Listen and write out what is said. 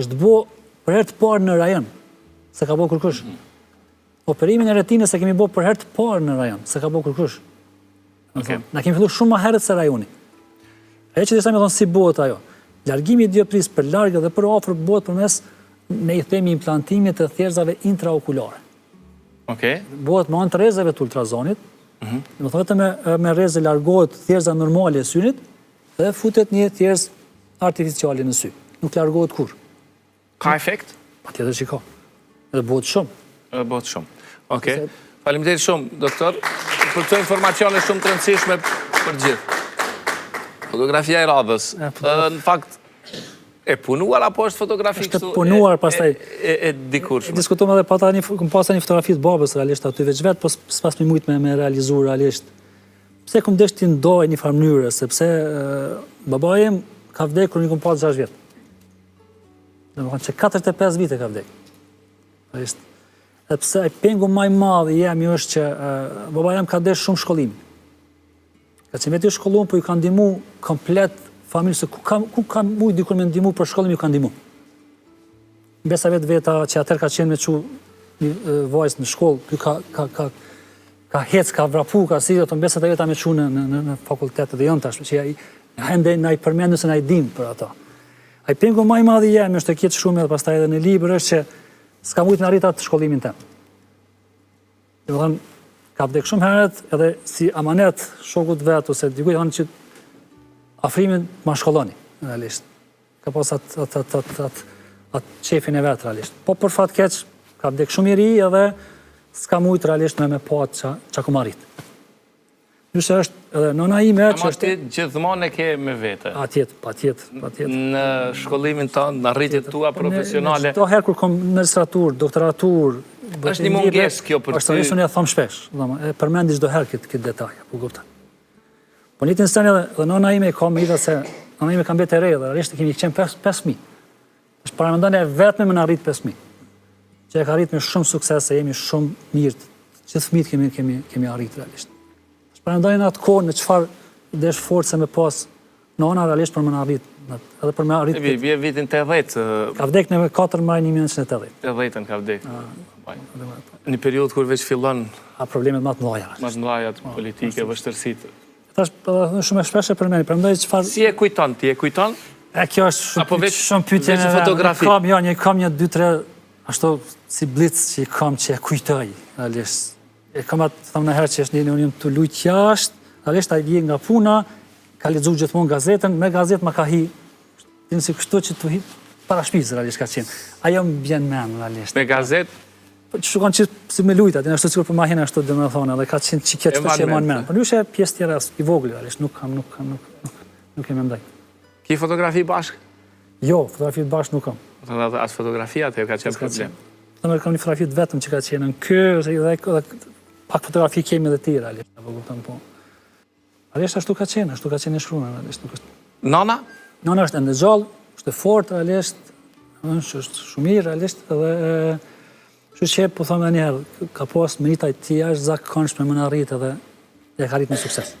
është bo për herë të parë në rajon, se ka bo kërkush. Operimin e retinës e kemi bo për herë të parë në rajon, se ka bo kërkush. Na kemi fillu shumë ma herët se rajoni. Ajo që disa me thonë si bëhet ajo. Largimi i dioptrisë për largë dhe për afër bëhet përmes ne i themi implantimit të thjerëzave intraokulare. Bëhet me anë të rrezave të ultrazonit, do të thotë me rrezë largohet thjerëza normale e synit dhe futet një thjerëz artificiale në sy. Nuk largohet kur. Ka efekt? Patjetër që ka. Edhe bëhet shumë. Bëhet shumë. Okej. Faleminderit shumë, doktor, për këto informacione shumë të rëndësishme për gjithë. Fotografia e radhës. Në fakt, e punuar apo është fotografi kështu? Është punuar, pastaj e dikurshme. Diskutojmë edhe këm pasa një fotografi të babës realisht aty veç vetë, po s'pas më mujt me realizu realisht. Pse këm desh t'i ndoj një farë mënyrë, sepse babai im ka vdekur kur një këm pas 6 vjetë. Dhe më kanë që 45 vite ka vdekur. Realisht. Dhe pse ai pengu maj madh i jemi është që babai im ka desh shumë shkollim. Ka që me të shkollon, po ju ka ndihmu komplet familë, se ku ka mujt dikur me ndihmu për shkollim ju ka ndihmu. Besa vetë veta që atër ka qenë me që një vajzë në shkollë, ka hec, ka vrapu, ka si, të besat e veta me që në fakultetet dhe jonë tash, që hende na i përmendu se na i dim për ato. A i pengu maj madhi jemi, është të kjetë shumë edhe pastaj edhe në libër, është që s'ka mujt me arritat të shkollimin tem. Dhe më thënë, ka vdek shumë herët, edhe si amanet shokut vetë, ose dikuj thonë që afrimin ma shkolloni, realisht. Ka pas atë qefin e vetë, realisht. Po për fat keq, ka vdek shumë i ri, edhe s'ka mujt realisht me patë që ku marit. Nështë është edhe nëna ime që është... Ama ti gjithmonë e ke me vete? Patjet. Në shkollimin tonë, në rritjet tua profesionale? Do herë kur kom në registratur, doktoratur... është një munges kjo për ty? është një e thom shpesh, e përmendi çdo herë këtë detaj, po kupton. Po një të nësën edhe nëna ime ka me ida se nëna ime ka mbet e re dhe realisht kemi qenë 5.000. është paramendane vetme me në arrit 5.000. Që e ka arrit me shumë sukses, se jemi shumë mirë, që fëmijët kemi arrit realisht. është paramendane në atë kohë në çfarë desh forcë me pas nëna realisht për më në arrit, edhe për më arrit... Vje vitin 80. Ka vdek në 4 maj 1980. 80-ën ka vdek. Një periudhë kur veç fillon... problemet më të mëdha. Më të mëdha politike, vështërsitë. Tash shumë shpesh e përmend, prandaj çfarë... Si e kujton ti, e kujton? Kjo është shumë pyetje në fotografi. Kam një 2-3 ashtu si blic që që e kujtoj, realisht. E kam atë thamë në herë që është një të lujt jashtë, realisht ai vjen nga puna, ka lexuar gjithmonë gazetën, me gazetë më ka hi, din si kështu që të hi para shtëpisë realisht ka qenë. Ajo më vjen mend realisht. Me gazetë? Shukon që si me lujta, din ashtu sikur për mahina ashtu domethënë, edhe ka qenë çike çfarë që më mend. Por nyshe pjesë tjera i vogël realisht, nuk e mendoj. Ki fotografi bashk? Jo, fotografi bashk nuk kam. As fotografia atë ka qenë problem. Kam një fotografi vetëm që ka qenë në ky, edhe pak fotografi kemi edhe ti realisht, apo kupton po. Realisht ashtu ka qenë e shkruar realisht nuk është. Nana? Nana është ende gjallë, është e fortë realisht, është shumë mirë realisht, edhe kështu që po them edhe një herë, ka pas merita të tjera zakonshme më në arrit edhe e ka arrit me sukses.